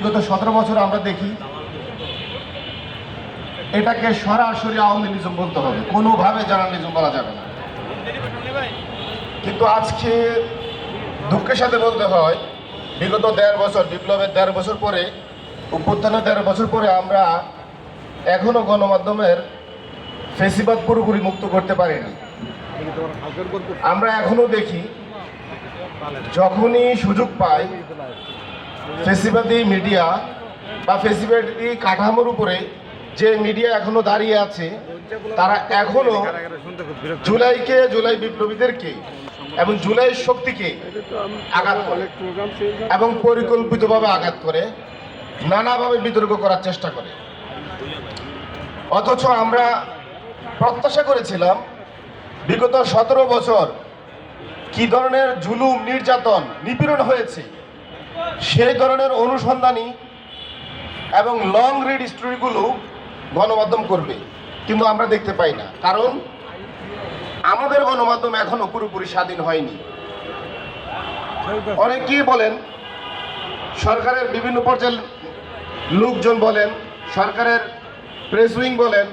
বিগত 17 বছর আমরা দেখি এটাকে সরাসরি আওয়ামী লীগিজম বলতে হবে, কোনোভাবে জার্নালিজম বলা যাবে না। কিন্তু আজকে দুঃখের সাথে বলতে হয়, বিগত 1.5 বছর, বিপ্লবের 1.5 বছর পরে, অভ্যুত্থানের 1.5 বছর পরে আমরা এখনো গণমাধ্যমের ফেসিবাদ পুরোপুরি মুক্ত করতে পারিনি। আমরা এখনো দেখি যখনই সুযোগ পাই ফেসিবাদী মিডিয়া বা ফেসিবাদী কাঠামোর উপরে যে মিডিয়া এখনো দাঁড়িয়ে আছে, তারা এখনো জুলাই বিপ্লবীদেরকে এবং জুলাইয়ের শক্তিকে আঘাত করে এবং পরিকল্পিতভাবে আঘাত করে, নানাভাবে বিতর্ক করার চেষ্টা করে। অথচ আমরা প্রত্যাশা করেছিলাম বিগত 17 বছর কি ধরনের জুলুম, নির্যাতন, নিপীড়ন হয়েছে সেই ধরনের অনুসন্ধানী এবং লং রিড স্টোরিগুলো গণমাধ্যম করবে, কিন্তু আমরা দেখতে পাই না। কারণ আমাদের গণমাধ্যম এখনো পুরোপুরি স্বাধীন হয়নি। অনেকেই বলেন, সরকারের বিভিন্ন পর্যায়ের লোকজন বলেন, সরকারের প্রেস উইং বলেন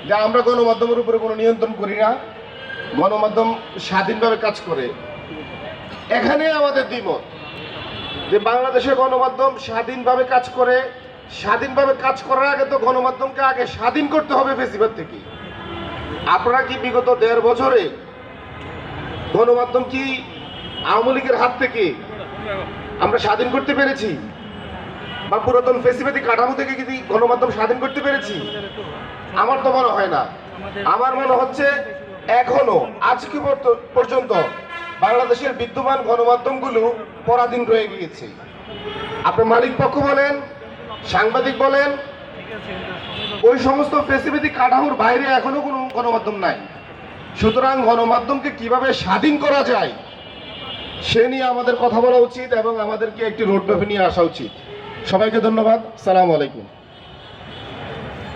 যে আমরা গণমাধ্যমের উপরে কোনো নিয়ন্ত্রণ করি না, গণমাধ্যম স্বাধীনভাবে কাজ করে। এখানে আমাদের দ্বিমত যে বাংলাদেশের গণমাধ্যম স্বাধীনভাবে কাজ করে। স্বাধীনভাবে কাজ করার আগে তো গণমাধ্যমকে আগে স্বাধীন করতে হবে ফেসিবাদ থেকে। আপনারা কি বিগত 1.5 বছরে গণমাধ্যম কি আওয়ামী লীগের হাত থেকে আমরা স্বাধীন করতে পেরেছি? বা পুরাতন ফেসিবাদী কাঠামো থেকে কি গণমাধ্যম স্বাধীন করতে পেরেছি? আমার তো মনে হয় না। আমার মনে হচ্ছে এখনো আজকে পর্যন্ত বাংলাদেশের বিদ্যমান গণমাধ্যমগুলো পরাধীন রয়ে গিয়েছে। আপনি মালিক পক্ষ বলেন, সাংবাদিক বলেন, ওই সমস্ত ফেসিবাদী কাঠামোর বাইরে এখনো কোনো গণমাধ্যম নাই। সুতরাং গণমাধ্যমকে কিভাবে স্বাধীন করা যায় সে নিয়ে আমাদের কথা বলা উচিত এবং আমাদেরকে একটি রোডম্যাপে নিয়ে আসা উচিত। সবাইকে ধন্যবাদ। সালাম আলাইকুম।